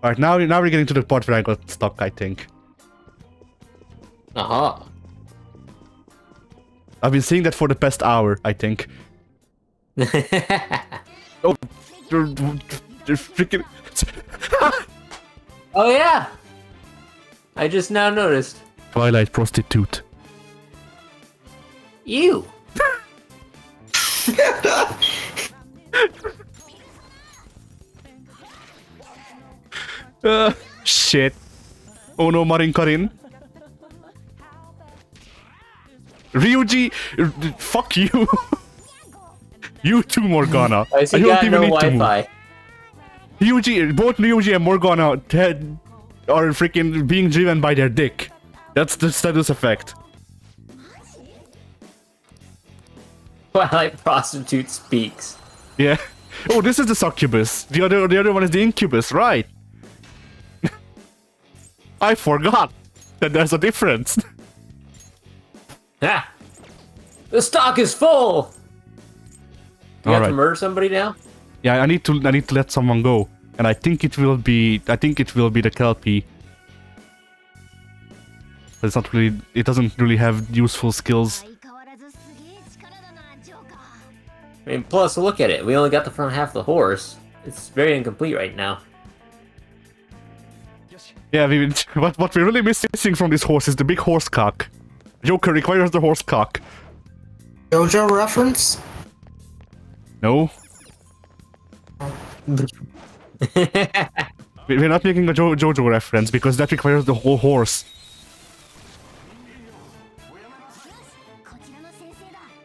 Alright, now we're getting to the part where I got stuck, I think. Uh-huh. I've been seeing that for the past hour, I think. Oh, they're freaking... Oh yeah! I just now noticed. Twilight prostitute. You! Shit. Oh no, Marin Karin. Ryuji, fuck you. You too, Morgana. I see, got no Wi-Fi. Ryuji, both Ryuji and Morgana are freaking being driven by their dick. That's the status effect. Twilight prostitute speaks. Yeah. Oh, this is the succubus. The other one is the incubus, right? I forgot that there's a difference. Ah! The stock is full! You have Alright. to murder somebody now? Yeah, I need to let someone go. And I think it will be the Kelpie. But it's not really, it doesn't really have useful skills. I mean, plus, look at it. We only got the front half of the horse. It's very incomplete right now. Yeah, what we're really missing from this horse is the big horse cock. Joker requires the horse cock. JoJo reference? No. We're not making a JoJo reference because that requires the whole horse.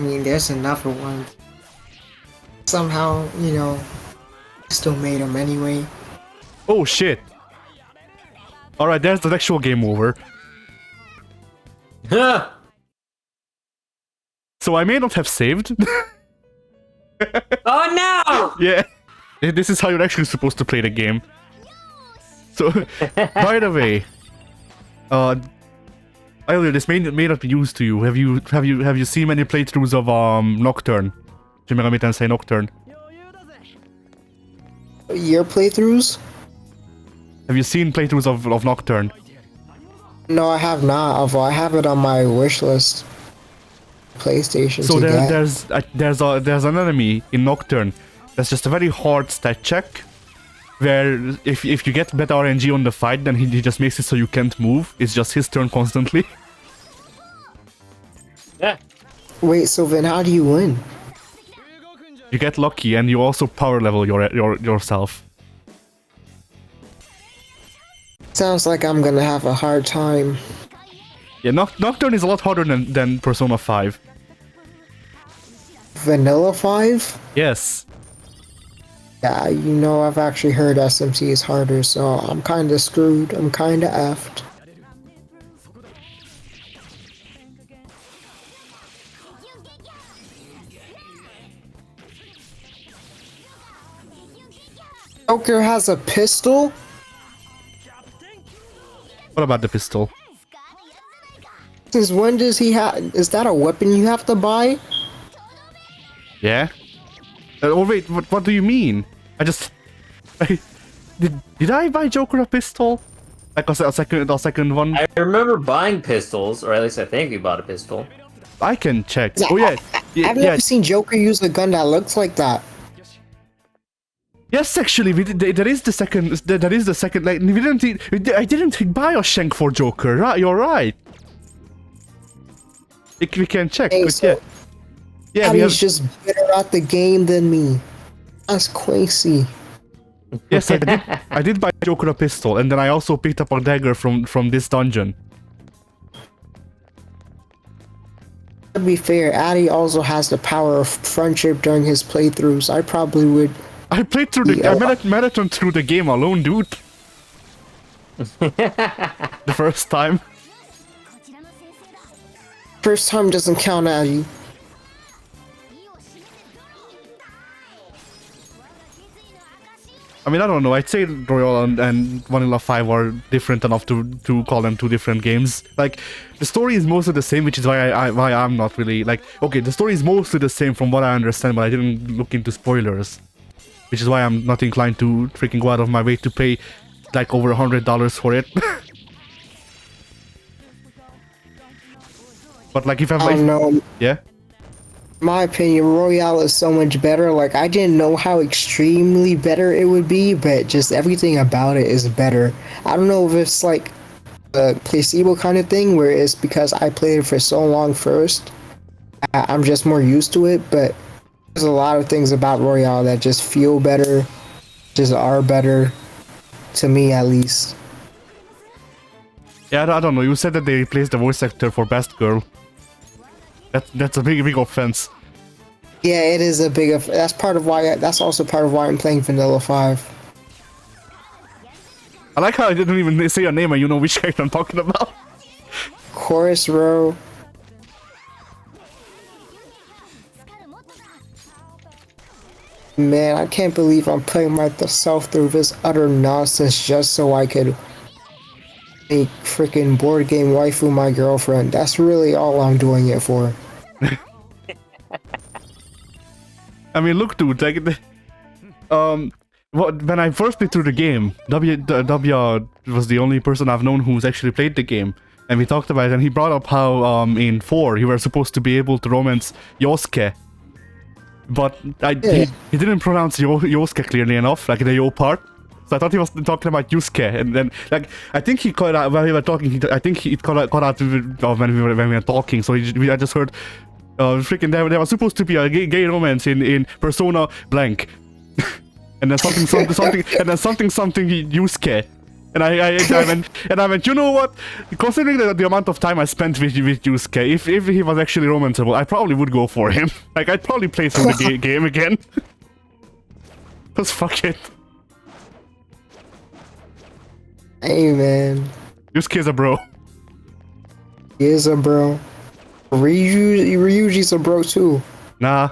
I mean, there's another one. Somehow, you know, still made him anyway. Oh shit. Alright, there's the actual game over. So I may not have saved. Oh no! Yeah. This is how you're actually supposed to play the game. So, by the way, earlier this may not be used to you. Have you seen many playthroughs of Nocturne? Shin Megami Tensei Nocturne. Your playthroughs? Have you seen playthroughs of Nocturne? No, I have not. Although I have it on my wish list. PlayStation. So there's an enemy in Nocturne that's just a very hard stat check, where if you get better RNG on the fight, then he just makes it so you can't move. It's just his turn constantly. Yeah. Wait, so then how do you win? You get lucky and you also power level yourself. Sounds like I'm gonna have a hard time. Yeah, Nocturne is a lot harder than Persona 5. Vanilla 5? Yes. Yeah, you know, I've actually heard SMC is harder, so I'm kinda screwed. I'm kinda effed. Joker has a pistol? What about the pistol? Since when does he have... Is that a weapon you have to buy? Yeah? Oh wait, what do you mean? Did I buy Joker a pistol? Like a second one? I remember buying pistols, or at least I think we bought a pistol. I can check. Yeah, Oh yeah. I've never seen Joker use a gun that looks like that. Yes, actually, there is the second. Like we didn't. I didn't buy a shank for Joker. Right, you're right. We can check. Hey, But so yeah. He's just better at the game than me. That's crazy. Yes, I did. I did buy Joker a pistol, and then I also picked up a dagger from this dungeon. To be fair, Addy also has the power of friendship during his playthroughs. I probably would. I played through the. I marathon through the game alone, dude. The first time. First time doesn't count, Addy. I mean, I don't know. I'd say Royal and Vanilla 5 are different enough to call them two different games. Like, the story is mostly the same, which is why I'm not really like. Okay, the story is mostly the same from what I understand, but I didn't look into spoilers, which is why I'm not inclined to freaking go out of my way to pay like over $100 for it. But like if I don't know. yeah. My opinion, Royale is so much better. Like, I didn't know how extremely better it would be, but just everything about it is better. I don't know if it's like a placebo kind of thing, where it's because I played it for so long first. I'm just more used to it, but there's a lot of things about Royale that just feel better, just are better, to me at least. Yeah, I don't know. You said that they replaced the voice actor for Best Girl. That's a big offense. Yeah, it is a big. That's part of why. That's also part of why I'm playing Vanilla 5. I like how I didn't even say your name and you know which character I'm talking about. Chorus Row. Man, I can't believe I'm putting myself through this utter nonsense just so I could make freaking board game waifu my girlfriend. That's really all I'm doing it for. I mean, look, dude, like, when I first played through the game, W was the only person I've known who's actually played the game, and we talked about it, and he brought up how, in 4, you were supposed to be able to romance Yosuke, but he didn't pronounce Yosuke clearly enough, like the Yo part, so I thought he was talking about Yusuke, and then, like, I think he caught out, when we were talking, I think he caught out when we were talking, so I just heard, freaking, there was supposed to be a gay romance in Persona blank. And then something Yusuke. And I went, you know what? Considering the amount of time I spent with Yusuke, if he was actually romanceable, I probably would go for him. Like, I'd probably play through the game again. Just fuck it. Hey, man. Yusuke's a bro. He is a bro. Ryuji's a bro too. Nah.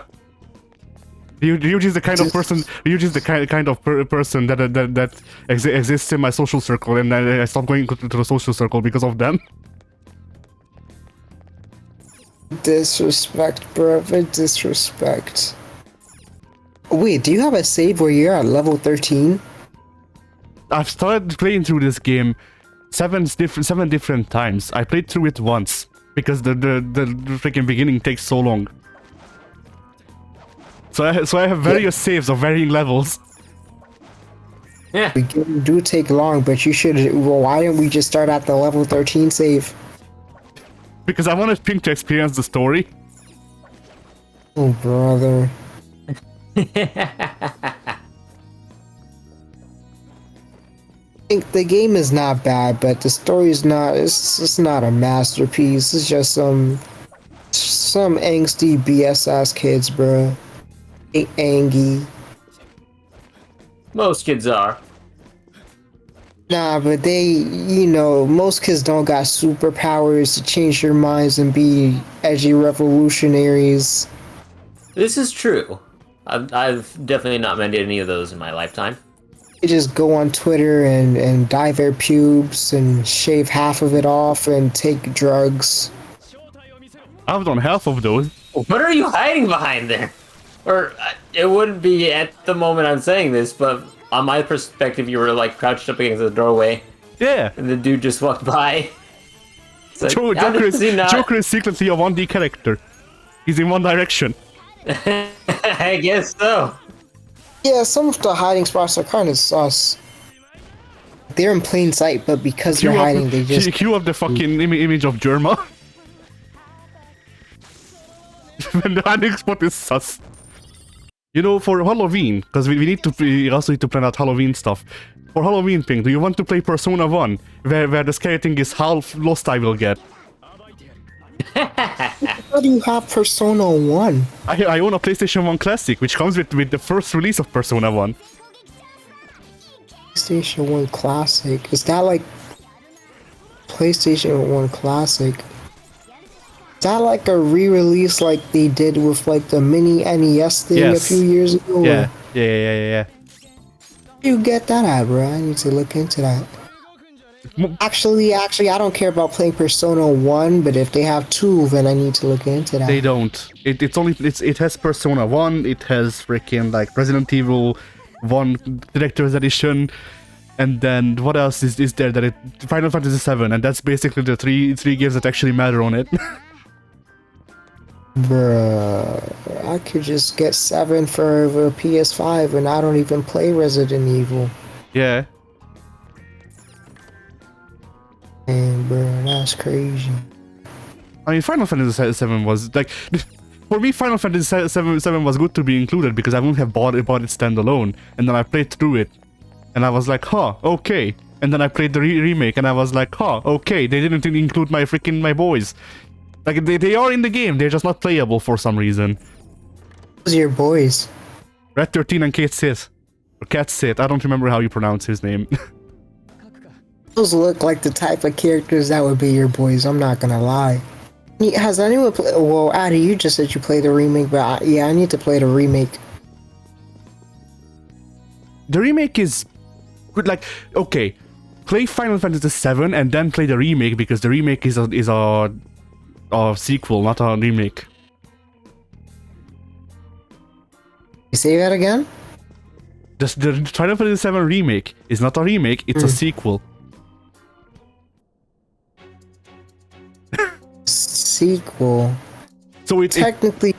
Ryuji's the kind of person. Ryuji's the kind of person that exists in my social circle, and I stopped going to the social circle because of them. Disrespect, bro. Disrespect. Wait, do you have a save where you're at level 13? I've started playing through this game seven different times. I played through it once because the freaking beginning takes so long. So I have various saves of varying levels. Yeah. The game do take long, but you should. Well, why didn't we just start at the level 13 save? Because I wanted Pink to experience the story. Oh, brother. I think the game is not bad, but the story's not. It's not a masterpiece. It's just some angsty BS ass kids, bro. Angie. Most kids are. Nah, but they, most kids don't got superpowers to change their minds and be edgy revolutionaries. This is true. I've definitely not met any of those in my lifetime. They just go on Twitter and dye their pubes and shave half of it off and take drugs. I've done half of those. What are you hiding behind there? Or, it wouldn't be at the moment I'm saying this, but on my perspective, you were like crouched up against the doorway. Yeah. And the dude just walked by. Like, Joker is secretly a 1D character. He's in one direction. I guess so. Yeah, some of the hiding spots are kind of sus. They're in plain sight, but because you're hiding, they just... Cue up the fucking image of Germa. When the hiding spot is sus. You know, for Halloween, because we also need to plan out Halloween stuff. For Halloween thing, do you want to play Persona 1, where the scary thing is how lost I will get? How do you have Persona 1? I own a PlayStation 1 Classic, which comes with the first release of Persona 1. PlayStation 1 Classic? Is that like... PlayStation 1 Classic? Is that like a re-release like they did with like the mini NES thing a few years ago? Yeah. Where you get that at, bro? I need to look into that. Actually, I don't care about playing Persona 1, but if they have 2, then I need to look into that. They don't. It has Persona 1, it has freaking like Resident Evil 1 Director's Edition, And then what else is there that it Final Fantasy 7, and that's basically the three games that actually matter on it. Bruh, I could just get 7 for the PS5 and I don't even play Resident Evil. Yeah. And bruh, that's crazy. I mean, Final Fantasy 7 was like, for me, Final Fantasy 7 was good to be included because I wouldn't have bought it standalone, and then I played through it, and I was like, huh, okay. And then I played the remake, and I was like, huh, okay. They didn't include my boys. Like they are in the game, they're just not playable for some reason. Who's your boys? Red 13 and Kate Sith, or Cat Sith. I don't remember how you pronounce his name. Those look like the type of characters that would be your boys. I'm not gonna lie. Has anyone played? Well, Addy, you just said you played the remake, but yeah, I need to play the remake. The remake is good. Like, okay, play Final Fantasy 7 and then play the remake because the remake is a sequel, not a remake. You say that again? The Final Fantasy 7 remake is not a remake; it's a sequel. Sequel. So technically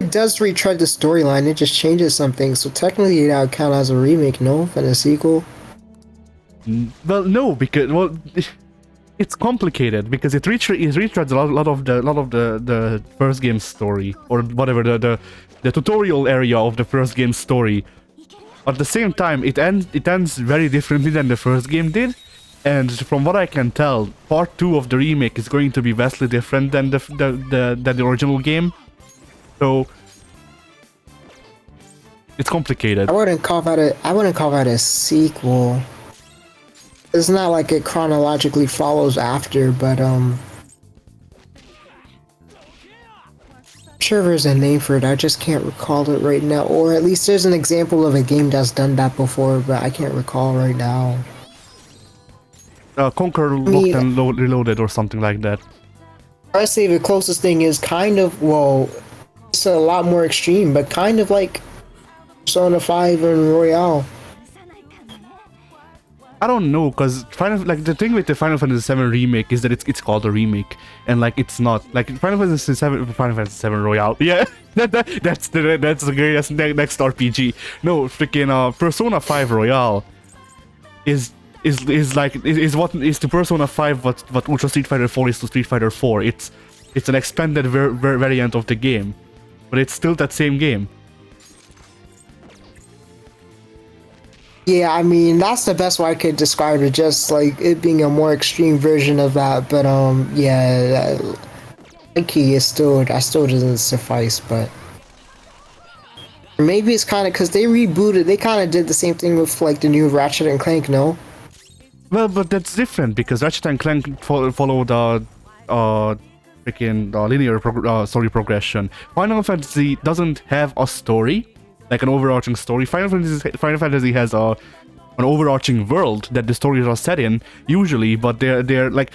it does retread the storyline. It just changes something. So technically that would count as a remake, no? And a sequel. Well, no, because it's complicated because it retreads a lot of the first game's story, or whatever the tutorial area of the first game's story. At the same time, it ends very differently than the first game did. And from what I can tell, part 2 of the remake is going to be vastly different than the original game. So it's complicated. I wouldn't call that a sequel. It's not like it chronologically follows after, but I'm sure there's a name for it. I just can't recall it right now. Or at least there's an example of a game that's done that before, but I can't recall right now. Conquer Locked and Reloaded or something like that. I'd say the closest thing is kind of, well, it's a lot more extreme, but kind of like Persona 5 and Royale. I don't know, cause the thing with the Final Fantasy 7 remake is that it's called a remake, and like it's not like Final Fantasy 7 Royale. Yeah, that's the greatest next RPG. No, freaking Persona 5 Royale is what is to Persona 5 what Ultra Street Fighter 4 is to Street Fighter 4. It's an expanded variant of the game, but it's still that same game. Yeah, I mean that's the best way I could describe it. Just like it being a more extreme version of that. But yeah, the key is that still doesn't suffice. But maybe it's kind of because they rebooted. They kind of did the same thing with like the new Ratchet and Clank. No. Well, but that's different because Ratchet and Clank follow the freaking linear story progression. Final Fantasy doesn't have a story, like an overarching story. Final Fantasy has an overarching world that the stories are set in usually, but they're like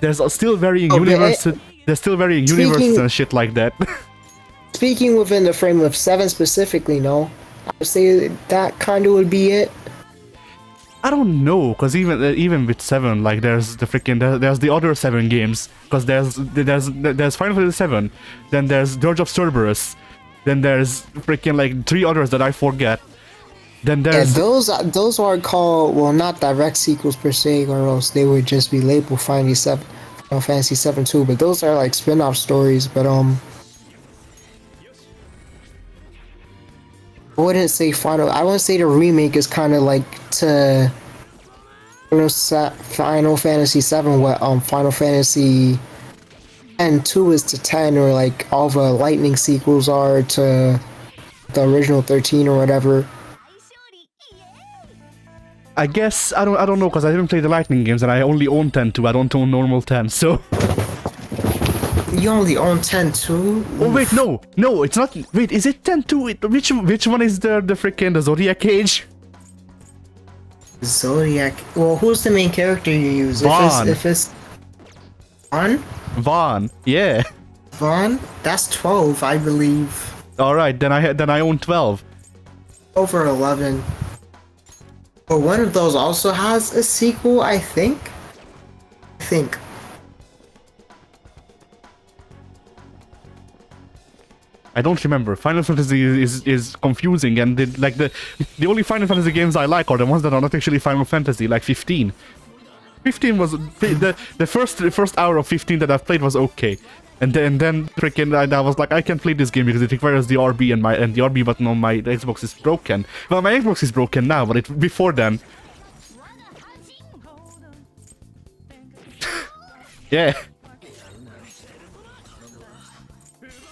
there's still varying universes. There's still varying universes and shit like that. Speaking within the frame of 7 specifically, no, I would say that kind of would be it. I don't know, because even with 7, like there's the other 7 games, because there's Final Fantasy 7, then there's Dirge of Cerberus, then there's freaking like 3 others that I forget. Then there's those are called, well, not direct sequels per se, or else they would just be labeled Final Fantasy 7 too. But those are like spin-off stories. But I wouldn't say I wouldn't say the remake is kind of like to Final Fantasy 7 what Final Fantasy 2 is to 10, or like all the lightning sequels are to the original 13 or whatever. I guess I don't know, because I didn't play the lightning games and I only own 10 too. I don't own normal 10, so. You only own 10 too? Oh wait, no, it's not. Wait, is it 10 too? Which one is the freaking Zodiac Age? Zodiac. Well, who's the main character you use? Vaughn. If it's Vaughn? Vaughn, yeah. Vaughn? That's 12, I believe. All right, then I own 12. Over 11. But one of those also has a sequel, I think. I think. I don't remember. Final Fantasy is confusing, and the only Final Fantasy games I like are the ones that are not actually Final Fantasy, like 15. 15 was the first hour of 15 that I've played was okay, and then freaking I was like, I can't play this game because it requires the RB, and the RB button on my Xbox is broken. Well, my Xbox is broken now, but before then. Yeah.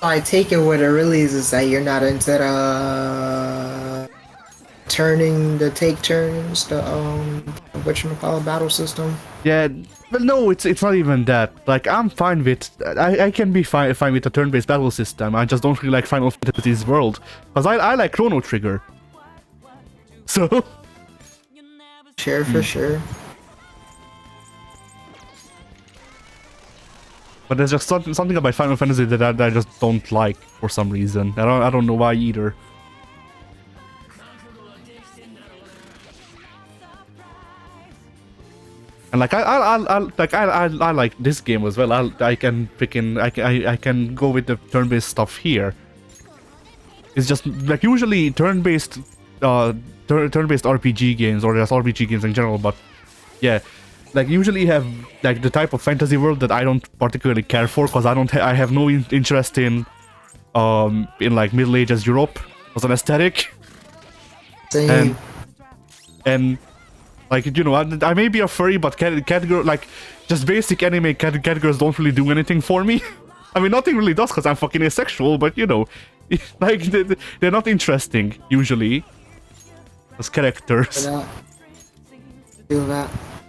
I take it what it really is that you're not into the take turns, the whatchamacallit battle system. Yeah, but no, it's not even that. Like, I'm fine with I can be fine with a turn-based battle system. I just don't really like Final Fantasy's world, because I like Chrono Trigger. So Sure, for sure. but there's just something about Final Fantasy that I just don't like for some reason. I don't know why either. And like I like this game as well. I can go with the turn-based stuff here. It's just like usually turn-based turn-based RPG games, or just RPG games in general, but yeah, like usually have like the type of fantasy world that I don't particularly care for, because I have no interest in like Middle Ages Europe as an aesthetic. Same. And like, you know, I may be a furry, but cat girl, like, just basic anime cat girls don't really do anything for me. I mean, nothing really does because I'm fucking asexual, but you know, like, they're not interesting usually as characters. Do that.